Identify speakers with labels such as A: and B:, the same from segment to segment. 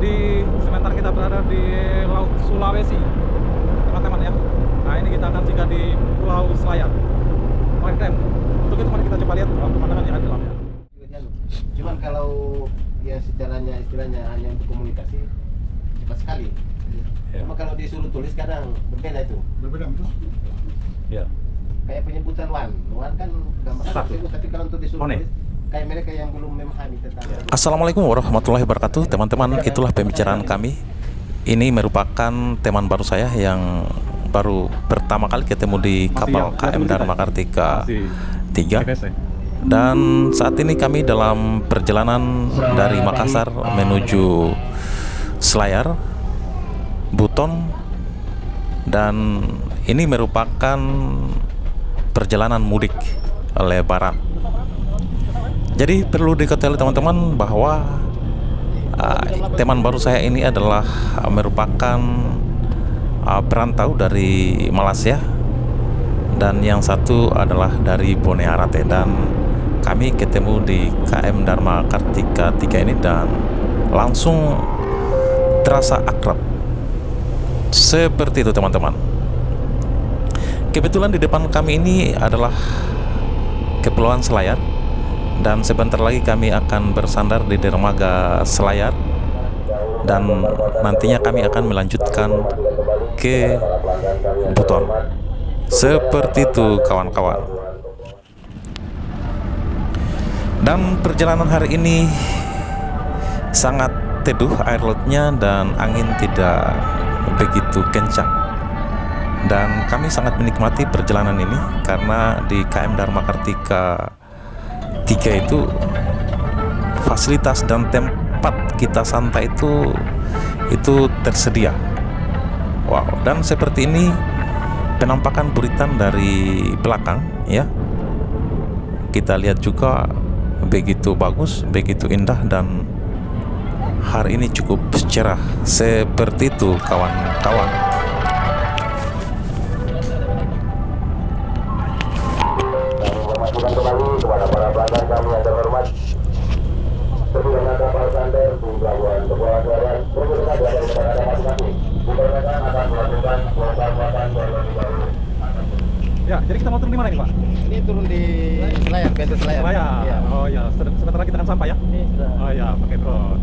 A: Jadi sementara kita berada di Laut Sulawesi, teman-teman ya. Nah ini kita akan singgah di Pulau Selayar. Paling keren. Untuk itu mari kita coba lihat pemandangan yang ada di dalamnya.
B: Cuman kalau ya secaranya istilahnya hanya untuk komunikasi cepat sekali.
A: Ya.
B: Cuma kalau disuruh tulis kadang berbeda itu.
C: Berbeda betul.
A: Ya.
B: Kayak penyebutan wan kan gambar
A: Satu.
B: tapi kalau untuk disuruh
A: One.
B: tulis kayak mereka yang belum memahami tentang
D: Assalamualaikum warahmatullahi wabarakatuh. Teman-teman, itulah pembicaraan kami. Ini merupakan teman baru saya yang baru pertama kali ketemu di kapal KM Dharma Kartika 3. Dan saat ini kami dalam perjalanan dari Makassar menuju Selayar, Buton. Dan ini merupakan perjalanan mudik lebaran. Jadi perlu diketahui teman-teman bahwa teman baru saya ini adalah merupakan perantau dari Malaysia, dan yang satu adalah dari Bone Arate, dan kami ketemu di KM Dharma Kartika 3 ini dan langsung terasa akrab. Seperti itu teman-teman. Kebetulan di depan kami ini adalah Kepulauan Selayar, dan sebentar lagi kami akan bersandar di dermaga Selayar, dan nantinya kami akan melanjutkan ke Buton. Seperti itu kawan-kawan. Dan perjalanan hari ini sangat teduh air lautnya dan angin tidak begitu kencang. Dan kami sangat menikmati perjalanan ini karena di KM Dharma Kartika 3 itu fasilitas dan tempat kita santai itu tersedia. Wow, dan seperti ini penampakan Buritan dari belakang ya. Kita lihat juga begitu bagus, begitu indah, dan hari ini cukup cerah. Seperti itu kawan-kawan.
E: Kembali kepada para pelanggan kami yang terhormat, sebelumnya kapal Sander di pelabuhan Kepulauan Selayar bergerak dari kepada masing-masing. Diperkenalkan akan melakukan perawatan terlebih dahulu.
A: Ya, jadi kita mau turun di mana ini Pak?
B: ini turun di Selayar, PT Selayar.
A: Selayar.
B: Ya.
A: Oh ya, sebentar lagi kita akan sampai ya.
B: Ini sudah.
A: Oh ya, pakai drone.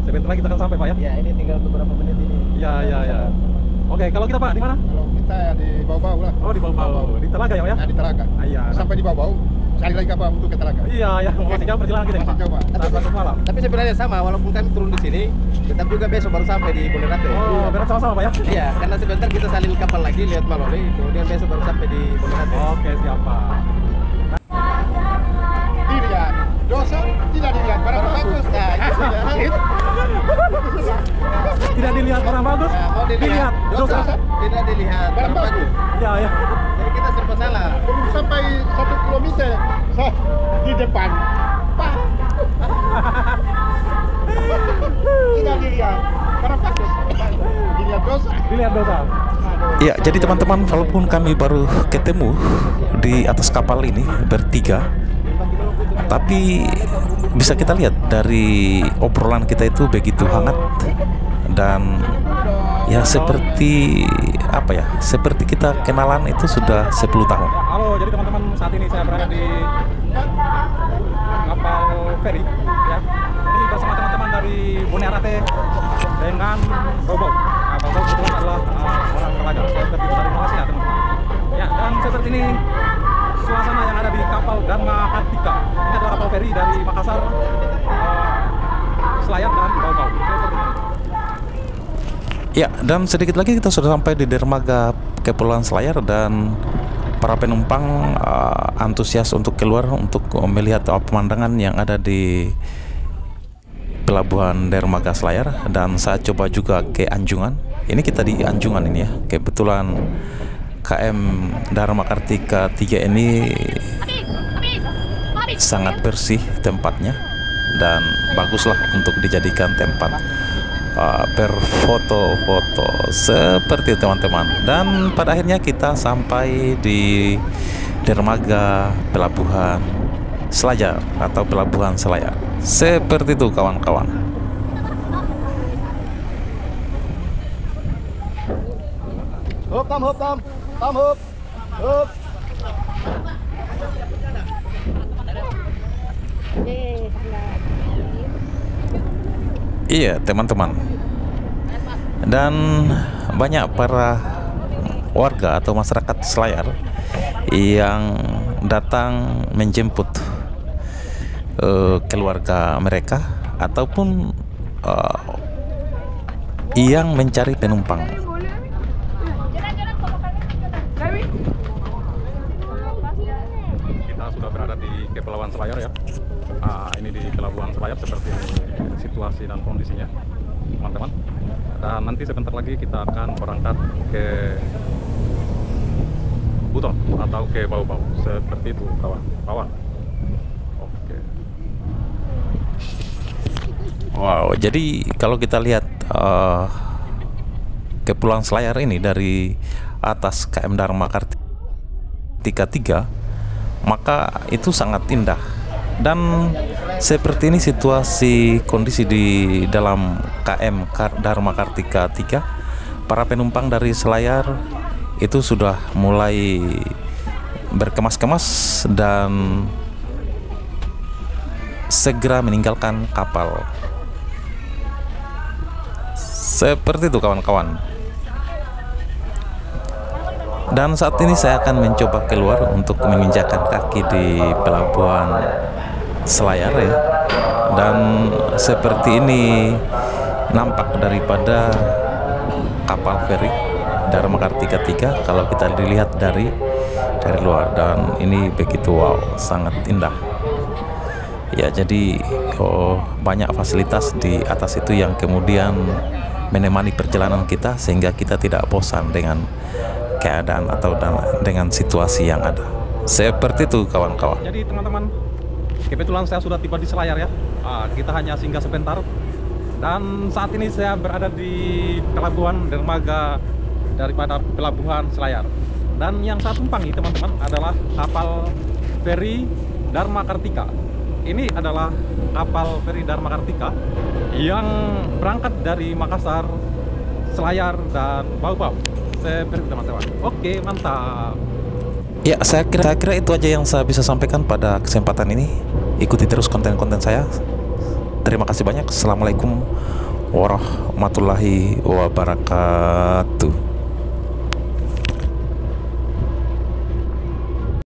A: Sebentar lagi kita akan sampai Pak ya.
B: Ya, ini tinggal beberapa menit ini.
A: Ya. Oke, kalau kita Pak di mana?
C: Kalau kita ya di Bau-Bau lah.
A: Oh di Bau-Bau, di Telaga ya Pak ya?
C: Nah, di Telaga.
A: Ah, iya.
C: Sampai di Bau-Bau, cari lagi kapal untuk ke Telaga.
A: Iya, masih jauh perjalanan kita
C: Masih
A: Pak.
C: jauh, Pak.
A: Satu malam.
B: Tapi sebenarnya sama, walaupun kami turun di sini, tetap juga besok baru sampai di Bone Arate.
A: Oh, berat sama-sama Pak ya?
B: Iya, karena sebentar kita salin kapal lagi lihat Malole, kemudian besok baru sampai di Bone Arate.
A: Oke, siap Pak.
C: Dilihat, dosa tidak dilihat, barang bagus.
B: Nah, itu sudah.
A: Tidak dilihat orang bagus,
B: Nah, mau
A: dilihat dosa.
B: tidak dilihat
C: Barang bagus.
A: Ya.
B: Jadi kita serba salah.
C: Belum sampai 1 kilometer di depan. Pak. Tidak dilihat, barang bagus. Dilihat dosa.
A: Dilihat dosa.
D: Ya, jadi teman-teman, walaupun kami baru ketemu di atas kapal ini bertiga, tapi bisa kita lihat dari obrolan kita itu begitu hangat, dan ya seperti apa ya, seperti kita kenalan itu sudah 10 tahun.
A: Ya, halo, jadi teman-teman, saat ini saya berada di kapal feri ya. Ini bersama teman-teman dari Bone Arate dengan Bau-Bau. Nah, Bau-Bau kebetulan adalah orang Telaga, seperti itu dari Malaysia teman-teman. Ya, dan seperti ini suasana yang ada di kapal Dharma Kartika. Ini adalah kapal feri dari Makassar, Selayar dan Bau-Bau. Seperti ini.
D: Ya, dan sedikit lagi kita sudah sampai di dermaga Kepulauan Selayar, dan para penumpang antusias untuk keluar untuk melihat pemandangan yang ada di pelabuhan dermaga Selayar. Dan saya coba juga ke Anjungan. Ini kita di Anjungan ini ya. Kebetulan KM Dharma Kartika 3 ini sangat bersih tempatnya, dan baguslah untuk dijadikan tempat berfoto-foto seperti itu teman-teman. Dan pada akhirnya kita sampai di dermaga pelabuhan Selayar atau pelabuhan Selayar. Seperti itu kawan-kawan.
C: tam hop tam. Tam hop. Hop.
D: Iya, teman-teman. Dan banyak para warga atau masyarakat Selayar yang datang menjemput keluarga mereka ataupun yang mencari penumpang.
A: Kita sudah berada di Kepulauan Selayar ya. Ini di Pelabuhan Selayar seperti situasi dan kondisinya, teman-teman. Dan nanti sebentar lagi kita akan berangkat ke Buton atau ke Bau-Bau, seperti itu kawan-kawan. Oke.
D: Wow, jadi kalau kita lihat Kepulauan Selayar ini dari atas KM Dharma Kartika 3, maka itu sangat indah. Dan seperti ini situasi kondisi di dalam KM Dharma Kartika 3. Para penumpang dari Selayar itu sudah mulai berkemas-kemas dan segera meninggalkan kapal. Seperti itu kawan-kawan. Dan saat ini saya akan mencoba keluar untuk menginjakan kaki di Pelabuhan Selayar ya. Dan seperti ini nampak daripada kapal feri Dharma Kartika 3 kalau kita dilihat dari luar. Dan ini begitu wow, sangat indah ya. Jadi banyak fasilitas di atas itu yang kemudian menemani perjalanan kita sehingga kita tidak bosan dengan keadaan atau dengan situasi yang ada. Seperti itu kawan-kawan.
A: Jadi teman-teman, kebetulan saya sudah tiba di Selayar ya. Kita hanya singgah sebentar. Dan saat ini saya berada di pelabuhan dermaga daripada Pelabuhan Selayar. Dan yang saya tumpangi teman-teman adalah kapal feri Dharma Kartika. Ini adalah kapal feri Dharma Kartika yang berangkat dari Makassar, Selayar, dan Bau-Bau. Seperti teman-teman. Oke, mantap.
D: Ya, saya kira itu aja yang saya bisa sampaikan pada kesempatan ini. Ikuti terus konten-konten saya. Terima kasih banyak. Assalamualaikum warahmatullahi wabarakatuh.